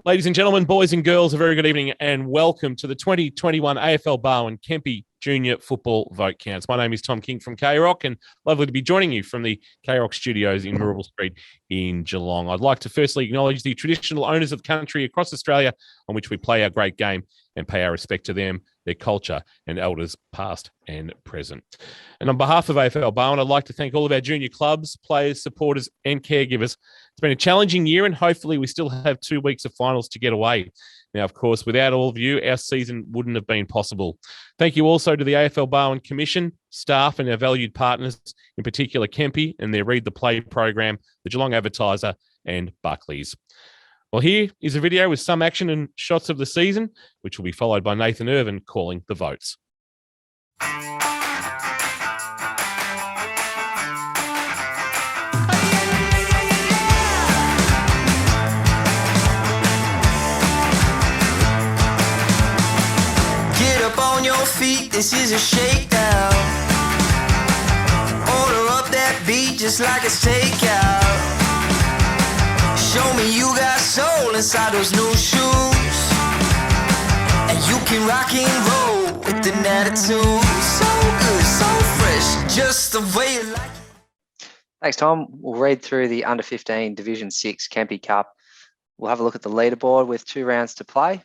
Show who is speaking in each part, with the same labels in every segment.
Speaker 1: Ladies and gentlemen, boys and girls, a very good evening and welcome to the 2021 AFL Barwon Kempy Junior Football Vote Counts. My name is Tom King from K-Rock and lovely to be joining you from the K-Rock studios in Marrable Street in Geelong. I'd like to firstly acknowledge the traditional owners of country across Australia on which we play our great game and pay our respect to them, their culture and elders past and present. And on behalf of AFL Barwon, I'd like to thank all of our junior clubs, players, supporters and caregivers. It's been a challenging year and hopefully we still have 2 weeks of finals to get away. Now, of course, without all of you, our season wouldn't have been possible. Thank you also to the AFL Barwon Commission, staff and our valued partners, in particular Kempy and their Read the Play program, the Geelong Advertiser and Buckley's. Well, here is a video with some action and shots of the season, which will be followed by Nathan Irvin calling the votes.
Speaker 2: On your feet, this is a shakedown. Order up that beat just like it's takeout. Show me you got soul inside those new shoes, and you can rock and roll with an attitude. So good, so fresh, just the way you like it.
Speaker 3: Thanks, Tom. We'll read through the Under-15 Division 6 Kempy Cup. We'll have a look at the leaderboard with 2 rounds to play.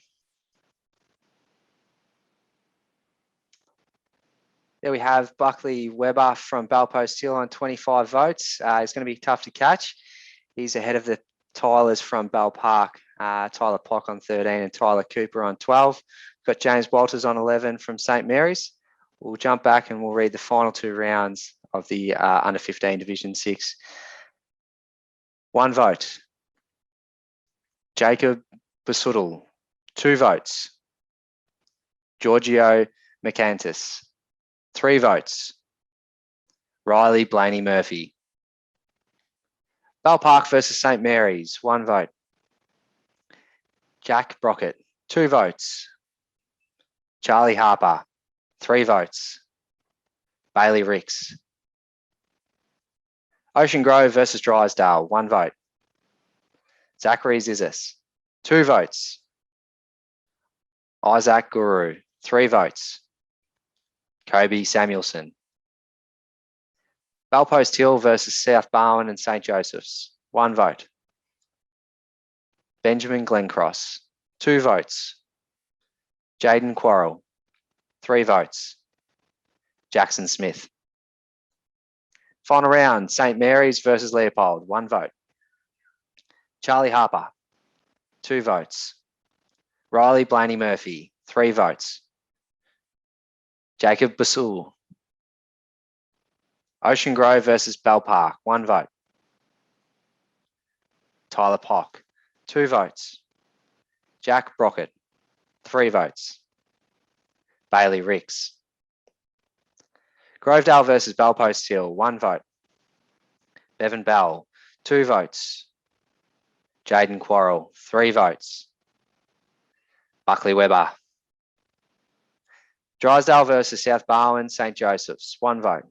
Speaker 3: There we have Buckley Weber from Bellpost Hill on 25 votes. It's going to be tough to catch. He's ahead of the Tylers from Bell Park, Tyler Pock on 13 and Tyler Cooper on 12. We've got James Walters on 11 from St Mary's. We'll jump back and we'll read the final 2 rounds of the Under-15 Division 6. 1 vote. Jacob Basuttle, 2 votes. Giorgio McCantis, 3 votes. Riley Blaney Murphy. Bell Park versus St Mary's, 1 vote. Jack Brockett, 2 votes. Charlie Harper, 3 votes. Bailey Ricks. Ocean Grove versus Drysdale, 1 vote. Zachary Zizis, 2 votes. Isaac Guru, 3 votes. Kobe Samuelson. Bellpost Hill versus South Barwon and St Joseph's, 1 vote. Benjamin Glencross, 2 votes. Jaden Quarrell, 3 votes. Jackson Smith. Final round, St Mary's versus Leopold, 1 vote. Charlie Harper, 2 votes. Riley Blaney Murphy, 3 votes. Jacob Basul. Ocean Grove versus Bell Park, 1 vote. Tyler Pock, 2 votes. Jack Brockett, 3 votes. Bailey Ricks. Grovedale versus Bellpost Hill, 1 vote. Bevan Bell, 2 votes. Jaden Quarrell, 3 votes. Buckley Weber. Drysdale versus South Barwon, St Joseph's, 1 vote.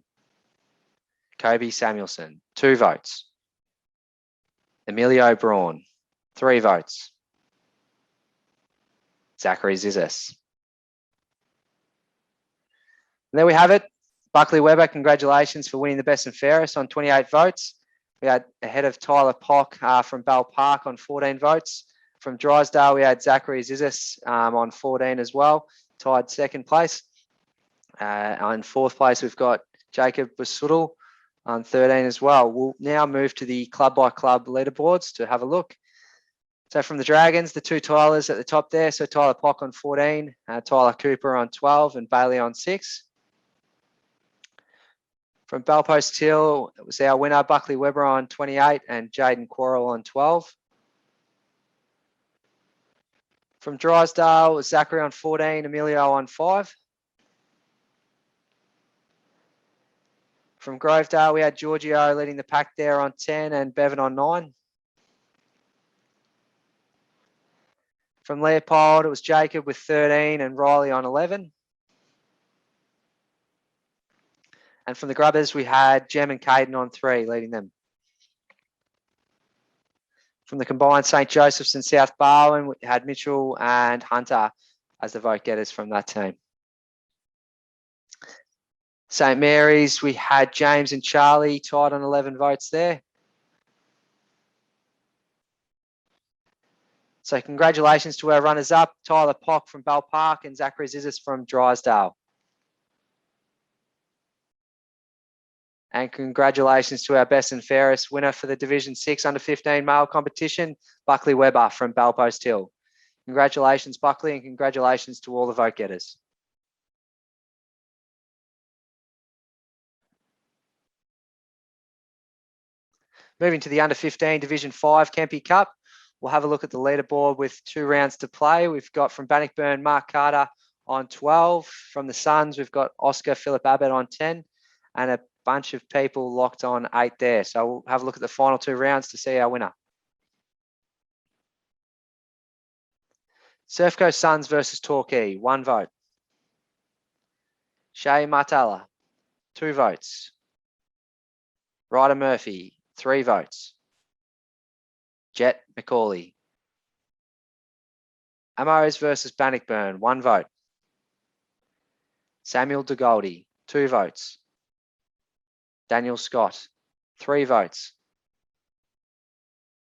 Speaker 3: Kobe Samuelson, 2 votes. Emilio Braun, 3 votes. Zachary Zizis. And there we have it. Buckley Weber, congratulations for winning the best and fairest on 28 votes. We had ahead of Tyler Pock from Bell Park on 14 votes. From Drysdale, we had Zachary Zizis on 14 as well, tied 2nd place. In 4th place, we've got Jacob Basuttle on 13 as well. We'll now move to the club-by-club leaderboards to have a look. So from the Dragons, the 2 Tylers at the top there. So Tyler Pock on 14, Tyler Cooper on 12 and Bailey on 6. From Bellpost Hill, it was our winner, Buckley Weber on 28 and Jaden Quarrell on 12. From Drysdale, it was Zachary on 14, Emilio on 5. From Grovedale, we had Giorgio leading the pack there on 10 and Bevan on 9. From Leopold, it was Jacob with 13 and Riley on 11. And from the Grubbers, we had Jem and Caden on 3, leading them. From the combined St. Joseph's and South Barwon, we had Mitchell and Hunter as the vote getters from that team. St. Mary's, we had James and Charlie tied on 11 votes there. So congratulations to our runners-up, Tyler Pock from Bell Park and Zachary Zizis from Drysdale. And congratulations to our best and fairest winner for the Division 6 under-15 male competition, Buckley Webber from Bellpost Hill. Congratulations, Buckley, and congratulations to all the vote getters. Moving to the under-15 Division 5 Kempy Cup, we'll have a look at the leaderboard with 2 rounds to play. We've got from Bannockburn, Mark Carter on 12. From the Suns, we've got Oscar Philip Abbott on 10, and a bunch of people locked on 8 there. So we'll have a look at the final 2 rounds to see our winner. Surf Coast Suns versus Torquay, 1 vote. Shay Martella, 2 votes. Ryder Murphy, 3 votes. Jet McCauley. Amos versus Bannockburn, 1 vote. Samuel DeGoldie, 2 votes. Daniel Scott, 3 votes.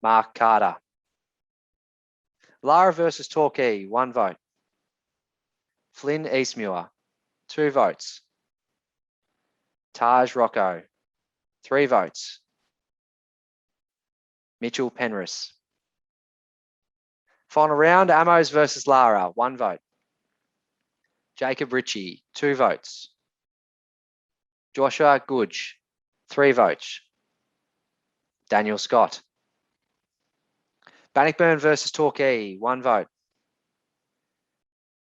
Speaker 3: Mark Carter. Lara versus Torquay, 1 vote. Flynn Eastmuir, 2 votes. Taj Rocco, 3 votes. Mitchell Penrith. Final round, Amos versus Lara, 1 vote. Jacob Ritchie, 2 votes. Joshua Goodge, 3 votes. Daniel Scott. Bannockburn versus Torquay, 1 vote.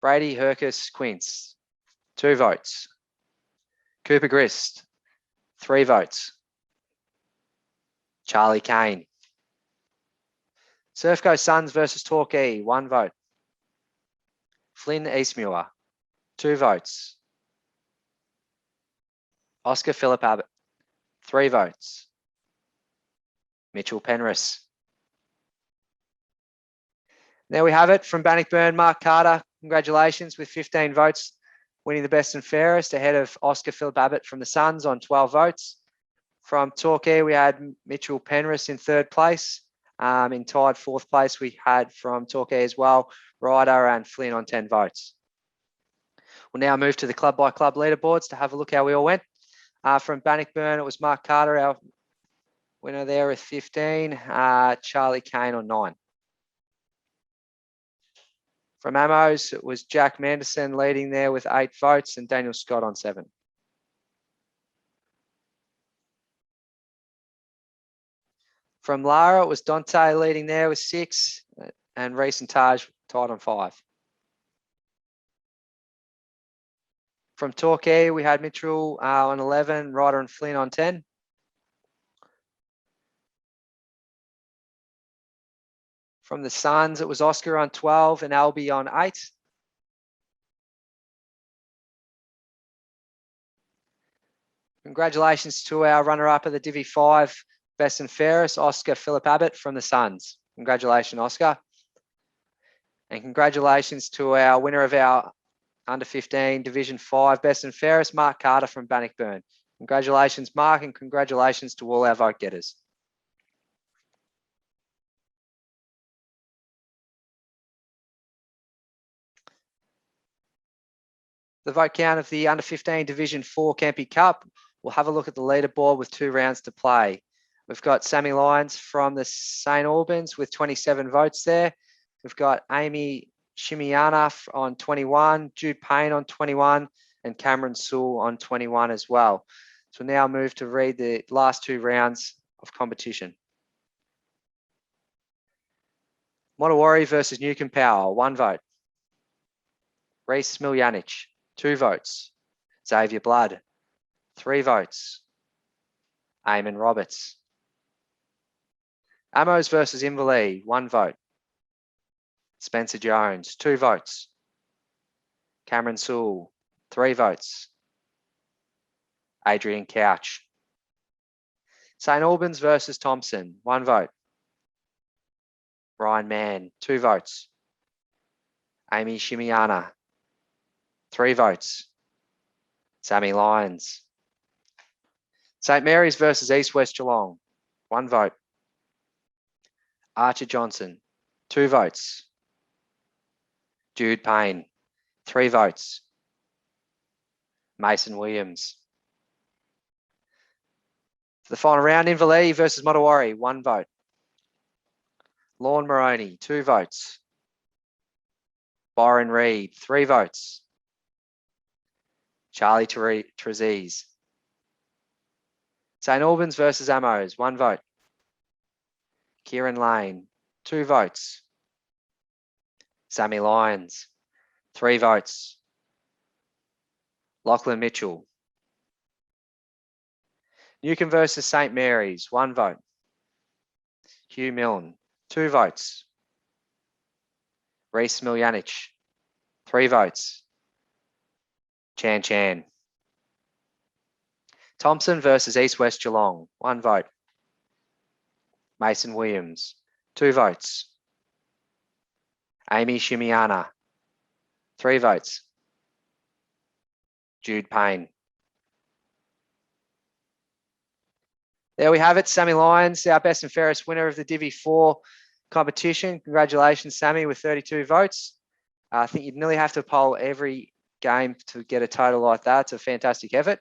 Speaker 3: Brady Hercus Quince, 2 votes. Cooper Grist, 3 votes. Charlie Kane. Surf Coast Suns versus Torquay, 1 vote. Flynn Eastmuir, 2 votes. Oscar Philip Abbott, 3 votes. Mitchell Penrith. There we have it from Bannockburn, Mark Carter. Congratulations with 15 votes, winning the best and fairest ahead of Oscar Philip Abbott from the Suns on 12 votes. From Torquay, we had Mitchell Penrith in 3rd place. In tied 4th place, we had from Torquay as well, Ryder and Flynn on 10 votes. We'll now move to the club by club leaderboards to have a look how we all went. From Bannockburn, it was Mark Carter, our winner there with 15, Charlie Kane on 9. From Amos, it was Jack Manderson leading there with 8 votes and Daniel Scott on 7. From Lara, it was Dante leading there with 6 and Reese and Taj tied on 5. From Torquay, we had Mitchell on 11, Ryder and Flynn on 10. From the Suns, it was Oscar on 12 and Albie on 8. Congratulations to our runner-up of the Divi 5, best and fairest, Oscar Philip Abbott from the Suns. Congratulations, Oscar. And congratulations to our winner of our under 15 Division 5, best and fairest, Mark Carter from Bannockburn. Congratulations, Mark, and congratulations to all our vote getters. The vote count of the under 15 Division 4 Kempy Cup. We'll have a look at the leaderboard with 2 rounds to play. We've got Sammy Lyons from the St. Albans with 27 votes there. We've got Amy Shimiana on 21, Jude Payne on 21, and Cameron Sewell on 21 as well. So we'll now move to read the last 2 rounds of competition. Montawari versus Newcomb Power, 1 vote. Reese Smiljanich, 2 votes. Xavier Blood, 3 votes. Eamon Roberts. Amos versus Inverleigh, 1 vote. Spencer Jones, 2 votes. Cameron Sewell, 3 votes. Adrian Couch. St. Albans versus Thompson, 1 vote. Ryan Mann, 2 votes. Amy Shimiana, 3 votes. Sammy Lyons. St Mary's versus East West Geelong, 1 vote. Archer Johnson, 2 votes. Jude Payne, 3 votes. Mason Williams. For the final round, Inverleigh versus Motowari, 1 vote. Lorne Moroney, 2 votes. Byron Reed, 3 votes. Charlie Trezees. St Albans versus Amos, 1 vote. Kieran Lane, 2 votes. Sammy Lyons, 3 votes. Lachlan Mitchell. Newcombe versus St Mary's, 1 vote. Hugh Milne, 2 votes. Reece Miljanich, 3 votes. Chan Chan. Thompson versus East West Geelong, 1 vote. Mason Williams, 2 votes. Amy Shimiana, 3 votes. Jude Payne. There we have it, Sammy Lyons, our best and fairest winner of the Divi 4 competition. Congratulations, Sammy, with 32 votes. I think you'd nearly have to poll every game to get a total like that. It's a fantastic effort.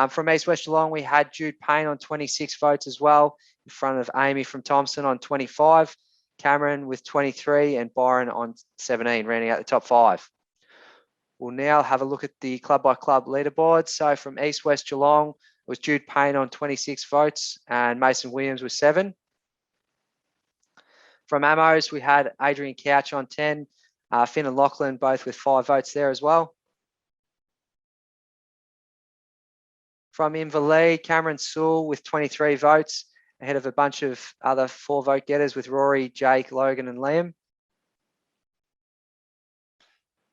Speaker 3: From East West Geelong, we had Jude Payne on 26 votes as well, in front of Amy from Thompson on 25, Cameron with 23, and Byron on 17, rounding out the top 5. We'll now have a look at the club-by-club leaderboard. So from East West Geelong, it was Jude Payne on 26 votes, and Mason Williams with 7. From Amos, we had Adrian Couch on 10, Finn and Lachlan both with 5 votes there as well. From Inverleigh, Cameron Sewell with 23 votes, ahead of a bunch of other 4 vote getters with Rory, Jake, Logan, and Liam.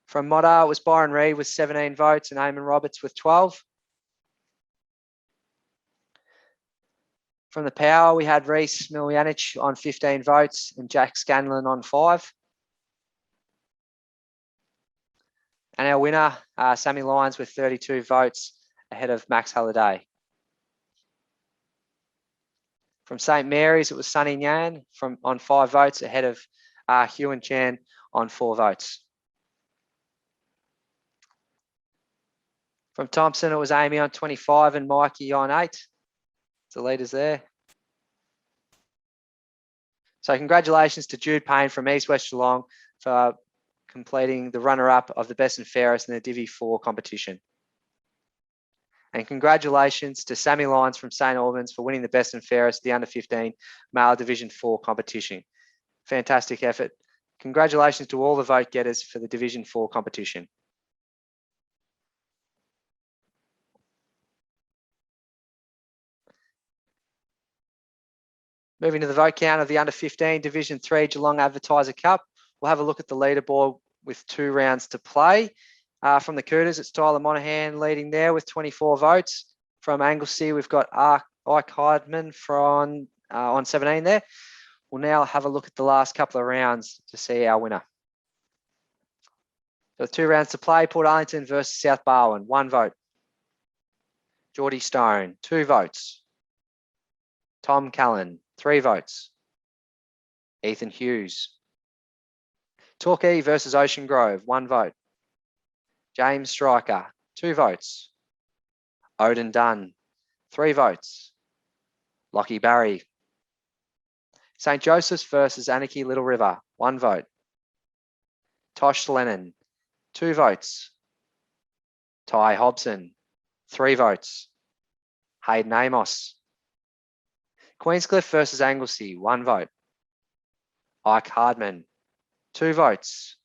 Speaker 3: From Modder, it was Byron Reed with 17 votes and Eamon Roberts with 12. From the Power, we had Reece Miljanich on 15 votes and Jack Scanlon on 5. And our winner, Sammy Lyons with 32 votes, ahead of Max Halliday. From St Mary's, it was Sunny Nyan on 5 votes, ahead of Hugh and Chan on 4 votes. From Thompson, it was Amy on 25 and Mikey on 8. The leaders there. So congratulations to Jude Payne from East West Geelong for completing the runner-up of the best and fairest in the Divi 4 competition. And congratulations to Sammy Lyons from St Albans for winning the best and fairest, the under-15 male Division 4 competition. Fantastic effort. Congratulations to all the vote getters for the Division 4 competition. Moving to the vote count of the under-15 Division 3 Geelong Advertiser Cup. We'll have a look at the leaderboard with 2 rounds to play. From the Cooters, it's Tyler Monaghan leading there with 24 votes. From Anglesea, we've got Ike Heidman on 17 there. We'll now have a look at the last couple of rounds to see our winner. So 2 rounds to play. Port Arlington versus South Barwon, 1 vote. Geordie Stone, 2 votes. Tom Callan, 3 votes. Ethan Hughes. Torquay versus Ocean Grove, 1 vote. James Striker, 2 votes. Odin Dunn, 3 votes. Lockie Barry. St Joseph's versus Anarchy Little River, 1 vote. Tosh Lennon, 2 votes. Ty Hobson, 3 votes. Hayden Amos. Queenscliff versus Anglesea, 1 vote. Ike Hardman, 2 votes.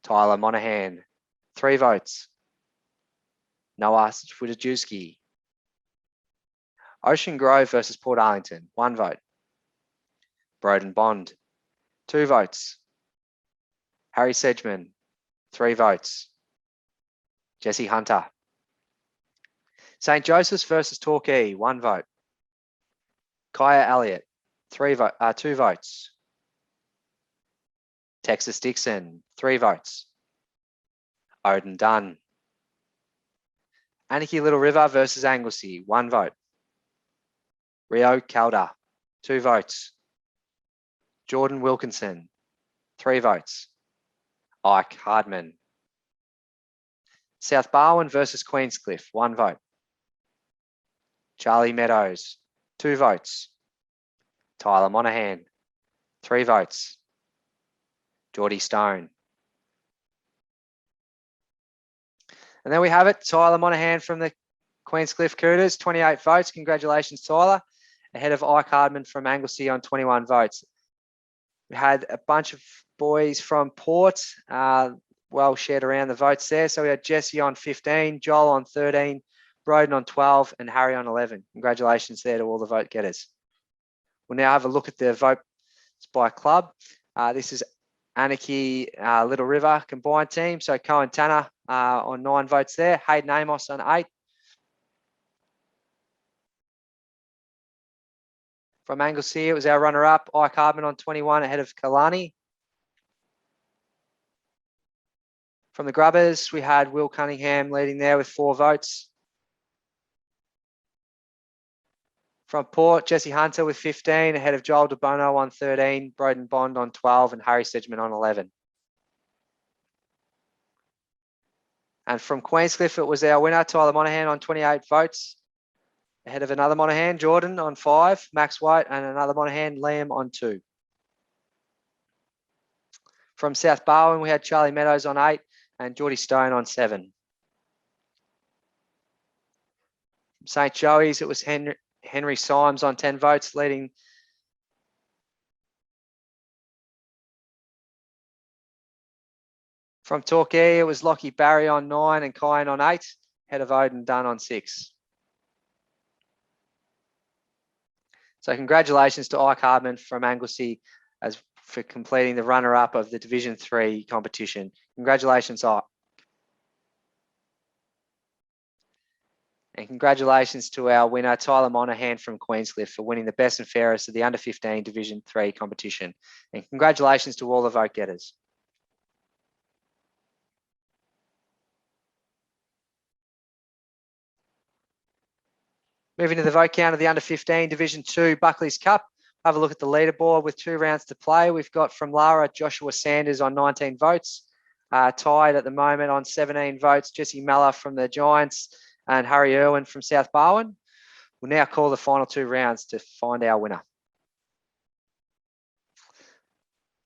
Speaker 3: Tyler Monaghan, 3 votes. Noah Swidajewski. Ocean Grove versus Port Arlington, 1 vote. Broden Bond, 2 votes. Harry Sedgman, 3 votes. Jesse Hunter. St Joseph's versus Torquay, 1 vote. Kaya Elliott, 2 votes. Texas Dixon, 3 votes. Odin Dunn. Anarchy Little River versus Anglesey, 1 vote. Rio Calder, 2 votes. Jordan Wilkinson, 3 votes. Ike Hardman. South Barwon versus Queenscliff, 1 vote. Charlie Meadows, 2 votes. Tyler Monaghan, 3 votes. Geordie Stone. And there we have it. Tyler Monaghan from the Queenscliff Cooters, 28 votes. Congratulations, Tyler. Ahead of Ike Hardman from Anglesey on 21 votes. We had a bunch of boys from Port, well shared around the votes there. So we had Jesse on 15, Joel on 13, Broden on 12, and Harry on 11. Congratulations there to all the vote getters. We'll now have a look at the votes by club. This is Anarchy Little River combined team. So Cohen Tanner on 9 votes there. Hayden Amos on 8. From Anglesey, it was our runner-up, Ike Hardman on 21 ahead of Kalani. From the Grubbers, we had Will Cunningham leading there with 4 votes. From Port, Jesse Hunter with 15 ahead of Joel DeBono on 13, Broden Bond on 12, and Harry Sedgman on 11. And from Queenscliff, it was our winner, Tyler Monaghan on 28 votes. Ahead of another Monaghan, Jordan on 5, Max White, and another Monaghan, Liam on 2. From South Barwon, we had Charlie Meadows on 8 and Geordie Stone on 7. From St. Joey's, it was Henry Symes on 10 votes, leading. From Torquay, it was Lockie Barry on 9 and Kyan on 8, ahead of Odin Dunn on 6. So congratulations to Ike Hardman from Anglesey for completing the runner-up of the Division 3 competition. Congratulations, Ike. And congratulations to our winner, Tyler Monaghan from Queenscliff, for winning the best and fairest of the Under-15 Division 3 competition. And congratulations to all the vote getters. Moving to the vote count of the Under-15 Division 2 Buckley's Cup. Have a look at the leaderboard with 2 rounds to play. We've got from Lara, Joshua Sanders on 19 votes. Tied at the moment on 17 votes, Jesse Miller from the Giants and Harry Irwin from South Barwon. We'll now call the final 2 rounds to find our winner.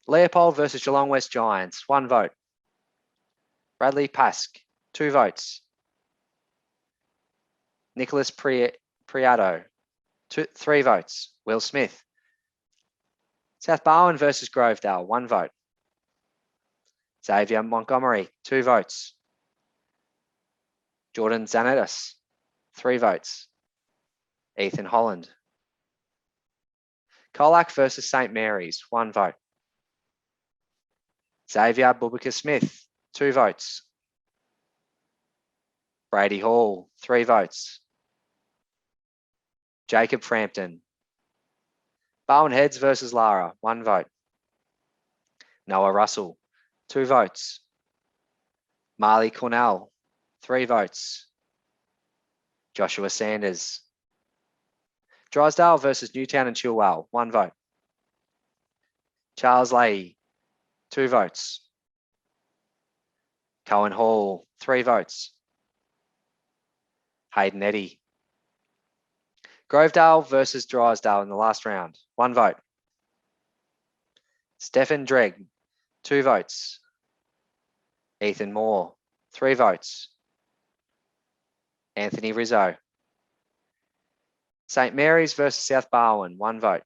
Speaker 3: Leopold versus Geelong West Giants, 1 vote. Bradley Pask, 2 votes. Nicholas Priato, 3 votes. Will Smith. South Barwon versus Grovedale, 1 vote. Xavier Montgomery, 2 votes. Jordan Zanetis, 3 votes. Ethan Holland. Colac versus St. Mary's, 1 vote. Xavier Bubaka Smith, 2 votes. Brady Hall, 3 votes. Jacob Frampton. Barwon Heads versus Lara, 1 vote. Noah Russell, 2 votes. Marley Cornell, 3 votes. Joshua Sanders. Drysdale versus Newtown and Chilwell, 1 vote. Charles Leahy, 2 votes. Cohen Hall, 3 votes. Hayden Eddy. Grovedale versus Drysdale in the last round, 1 vote. Stefan Dregg, 2 votes. Ethan Moore, 3 votes. Anthony Rizzo. St. Mary's versus South Barwon, 1 vote.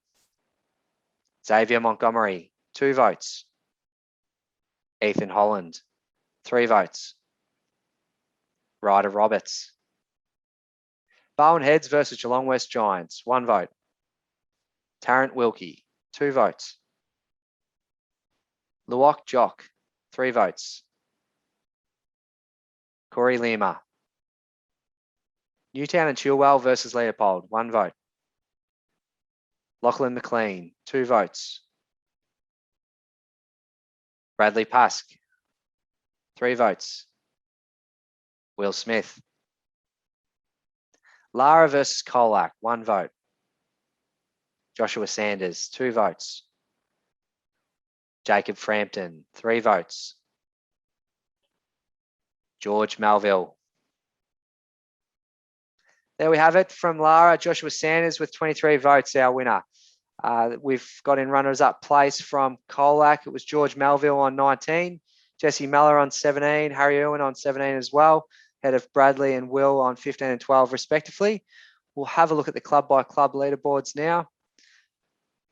Speaker 3: Xavier Montgomery, 2 votes. Ethan Holland, 3 votes. Ryder Roberts. Barwon Heads versus Geelong West Giants, 1 vote. Tarrant Wilkie, 2 votes. Luok Jock, 3 votes. Corey Lima. Newtown and Chilwell versus Leopold, 1 vote. Lachlan McLean, 2 votes. Bradley Pusk, 3 votes. Will Smith. Lara versus Colac, 1 vote. Joshua Sanders, 2 votes. Jacob Frampton, 3 votes. George Melville. There we have it from Lara. Joshua Sanders with 23 votes, our winner. We've got in runners-up place from Colac. It was George Melville on 19, Jesse Meller on 17, Harry Irwin on 17 as well, ahead of Bradley and Will on 15 and 12 respectively. We'll have a look at the club-by-club leaderboards now.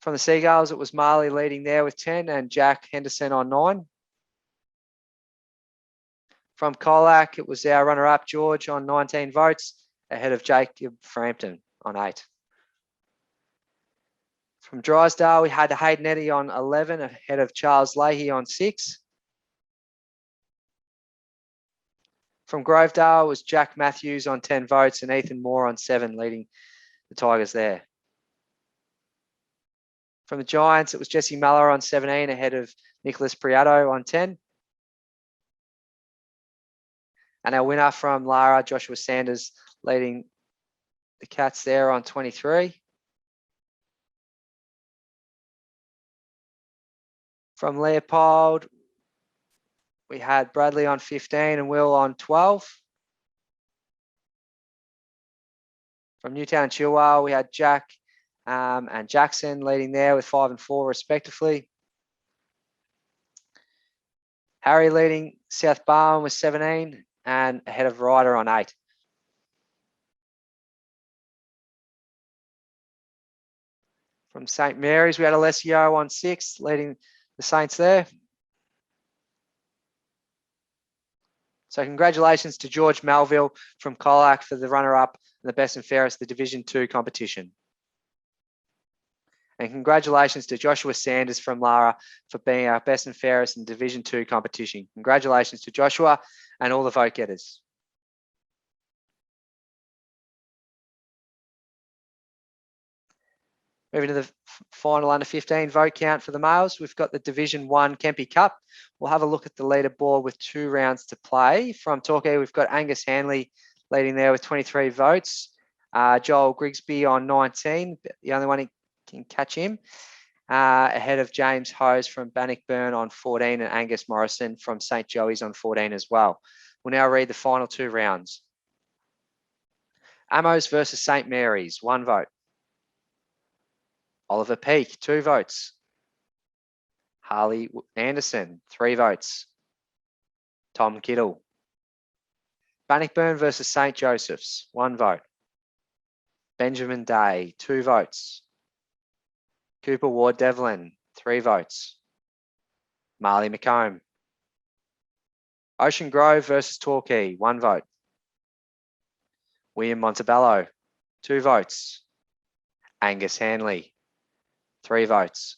Speaker 3: From the Seagulls, it was Marley leading there with 10 and Jack Henderson on 9. From Colac, it was our runner-up, George, on 19 votes, ahead of Jacob Frampton on 8. From Drysdale, we had Hayden Eddy on 11, ahead of Charles Leahy on 6. From Grovedale, it was Jack Matthews on 10 votes and Ethan Moore on 7, leading the Tigers there. From the Giants, it was Jesse Meller on 17, ahead of Nicholas Priato on 10. And our winner from Lara, Joshua Sanders, leading the Cats there on 23. From Leopold, we had Bradley on 15 and Will on 12. From Newtown and Chilwell, we had Jack and Jackson leading there with 5 and 4 respectively. Harry leading South Barwon with 17 and ahead of Ryder on 8. From St. Mary's, we had Alessio on 6, leading the Saints there. So congratulations to George Melville from Colac for the runner-up and the best and fairest of the Division 2 competition. And congratulations to Joshua Sanders from Lara for being our best and fairest in Division 2 competition. Congratulations to Joshua and all the vote getters. Moving to the final under 15 vote count for the males, we've got the Division 1 Kempy Cup. We'll have a look at the leaderboard with 2 rounds to play. From Torquay, we've got Angus Hanley leading there with 23 votes. Joel Grigsby on 19, the only one who can catch him. Ahead of James Hose from Bannockburn on 14 and Angus Morrison from St. Joey's on 14 as well. We'll now read the final 2 rounds. Amos versus St. Mary's, 1 vote. Oliver Peake, 2 votes. Harley Anderson, 3 votes. Tom Kittle. Bannockburn versus St. Joseph's, 1 vote. Benjamin Day, 2 votes. Cooper Ward Devlin, 3 votes. Marley McComb. Ocean Grove versus Torquay, 1 vote. William Montebello, 2 votes. Angus Hanley, 3 votes.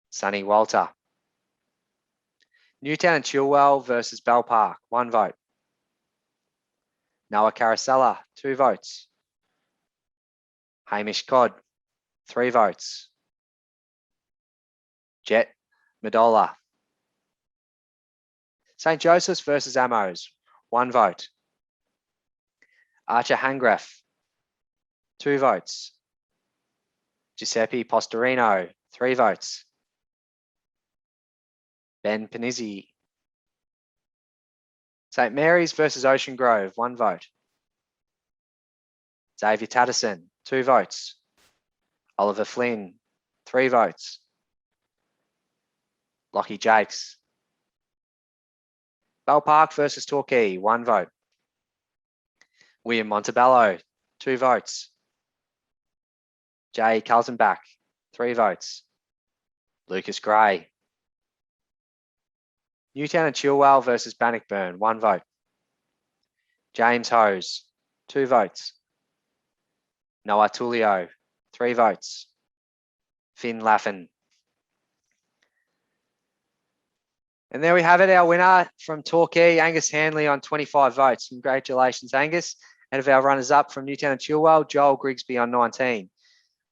Speaker 3: Sonny Walter. Newtown and Chilwell versus Bell Park, 1 vote. Noah Caracella, 2 votes. Hamish Codd, 3 votes. Jet Madola. St. Joseph's versus Amos, 1 vote. Archer Hangraff, 2 votes. Giuseppe Postorino, 3 votes. Ben Panizzi. St. Mary's versus Ocean Grove, 1 vote. Xavier Tatterson, 2 votes. Oliver Flynn, 3 votes. Lockie Jakes. Bell Park versus Torquay, 1 vote. William Montebello, 2 votes. Jay Kaltenbach, 3 votes. Lucas Gray. Newtown and Chilwell versus Bannockburn, 1 vote. James Hose, 2 votes. Noah Tullio, 3 votes. Finn Laffin. And there we have it, our winner from Torquay, Angus Hanley on 25 votes. Congratulations, Angus. Ahead of our runners-up from Newtown and Chilwell, Joel Grigsby on 19.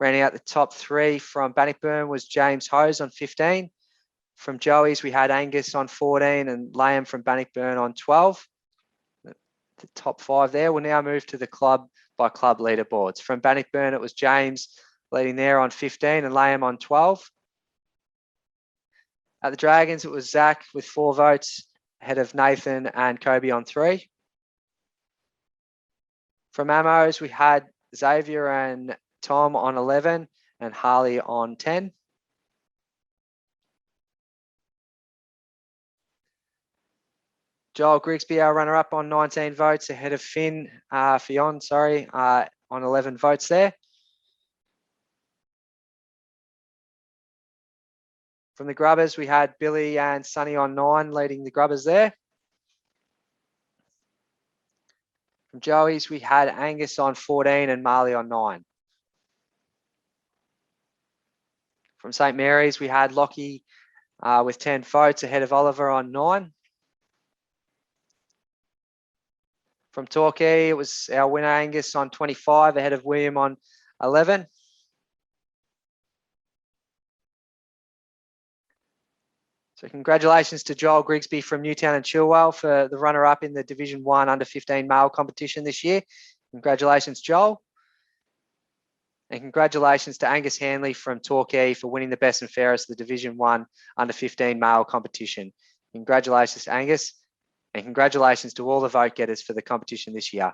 Speaker 3: Rounding out the top 3 from Bannockburn was James Hose on 15, From Joey's, we had Angus on 14 and Liam from Bannockburn on 12. The top 5 there. We'll now move to the club by club leaderboards. From Bannockburn, it was James leading there on 15 and Liam on 12. At the Dragons, it was Zach with 4 votes, ahead of Nathan and Kobe on 3. From Ammos, we had Xavier and Tom on 11 and Harley on 10. Joel Grigsby, our runner-up on 19 votes, ahead of Fionn, on 11 votes there. From the Grubbers, we had Billy and Sonny on 9, leading the Grubbers there. From Joey's, we had Angus on 14 and Marley on 9. From St. Mary's, we had Lockie with 10 votes, ahead of Oliver on 9. From Torquay, it was our winner Angus on 25, ahead of William on 11. So congratulations to Joel Grigsby from Newtown and Chilwell for the runner-up in the Division 1 under-15 male competition this year. Congratulations, Joel. And congratulations to Angus Hanley from Torquay for winning the best and fairest of the Division 1 under-15 male competition. Congratulations, Angus. And congratulations to all the vote getters for the competition this year.